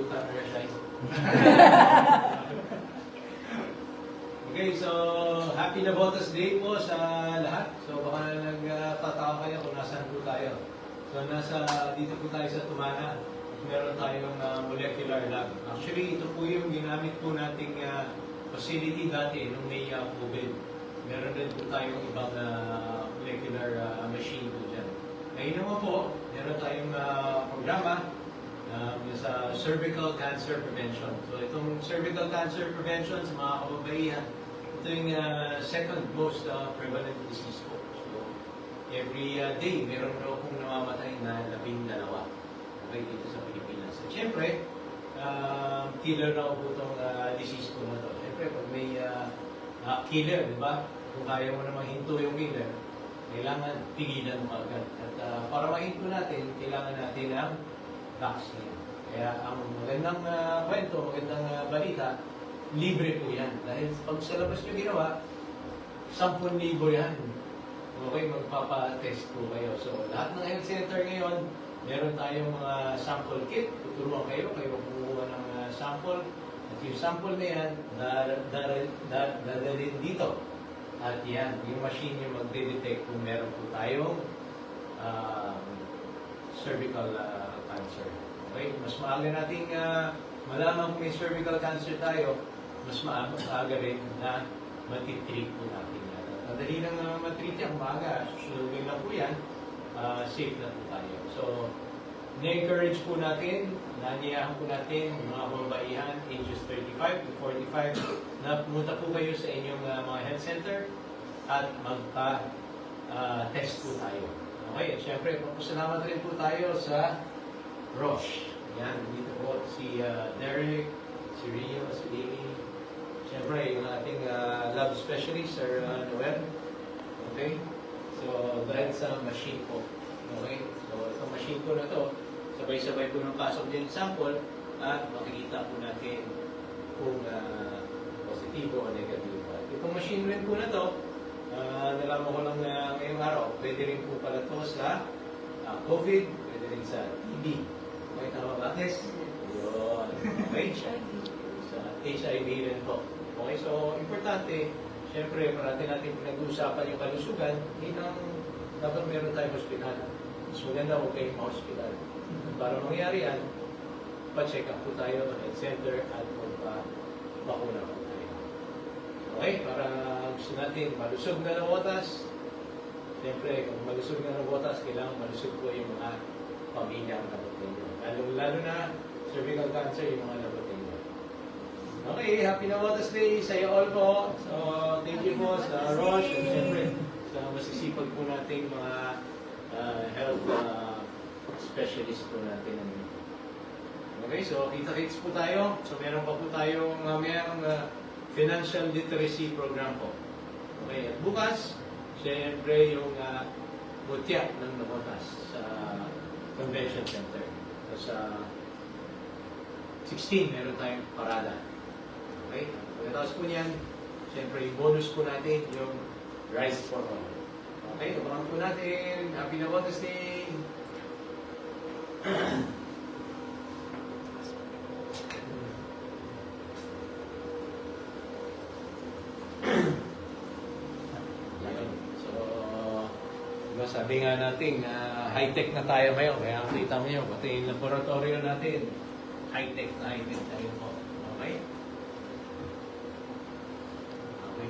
Shine. Okay, so happy na Botas Day po sa lahat. So baka nagtataka kayo kung nasaan po tayo. So dito po tayo sa Tumana. Meron tayong molecular lab. Actually, ito po yung ginamit po nating facility dati nung may COVID. Meron din po tayong ibang molecular machine po dyan. Ngayon naman po, meron tayong programa sa cervical cancer prevention. So itong cervical cancer prevention sa mga kababaihan, ito yung second most prevalent disease po. So every day, meron daw pong namamatay na 12 okay, dito sa Pilipinas. So siyempre, killer raw po itong disease po na ito. Siyempre, pag may killer, di ba? Kung kaya mo naman hinto yung killer, kailangan pigilan mo agad. At para mahinto natin, kailangan natin ang vaccine. Kaya ang magandang kwento, magandang balita, libre po yan. Dahil pag sa labas nyo ginawa, 10,000 yan. Okay, magpapa-test po kayo. So, lahat ng health center ngayon, meron tayong mga sample kit. Tuturuan kayo kumuha ng sample. At yung sample na yan, dadalhin dito. At yan, yung machine yung magde-detect kung meron po tayong cervical cancer. Okay? Mas maaga nating malaman kung may cervical cancer tayo, mas maaga rin na matitreat po natin. Madali lang matreat yan, maaga. Susunodin lang po yan, safe na po tayo. So, na-encourage po natin, nanyayahan po natin yung mga mababaihan, ages 35 to 45, na pumunta po kayo sa inyong mga health center at magpa-test po tayo. Okay, at syempre, papasalamat rin po tayo sa Roche. Yan, dito po si Derek, si Rio, si Amy. Siyempre, yung ating lab specialist, Sir Noel. Okay? So, dahil sa machine po. Okay? So, itong machine po na to, sabay-sabay po ng pasok din sample at makikita po natin kung positibo o negatibo. At itong machine rin po na to, nalaman ko lang na ngayong araw, pwede rin po pala to sa COVID, pwede rin sa TB. Okay, tama ba? Yes. Yun. Okay, sa HIV rin po. Okay, so importante, siyempre, parati natin pinag-uusapan yung kalusugan, hindi lang dapat meron tayong hospital. Mas maganda kung kayo ma-hospital. Para mangyari yan, pa-check up po tayo sa health center at magpa-bakuna po tayo. Okay, para gusto natin malusog na ng botas. Siyempre, kung malusog na ng botas, kailangan malusog po yung mga pamilya ang labot ninyo. Lalo na cervical cancer, yung mga labot ninyo. Okay, happy na Botas Day sa iyo all po. So, thank you po sa Roche at siyempre sa masisipag po nating mga health specialist po natin. Okay, so kita-kits po tayo. So, meron pa po tayong mamayang financial literacy program po. Okay, at bukas, siyempre yung mutya ng Nabotas sa Convention Center. So, sa 16, meron tayong parada. Okay? Pagkatapos po niyan, siyempre yung bonus po natin, yung Rise for All. Okay? Abangan po natin. Happy na Botas Day! Sabi nga natin, high-tech na tayo ngayon. Kaya kita mo nyo, pati yung laboratorio natin, high-tech tayo po. Okay? Okay.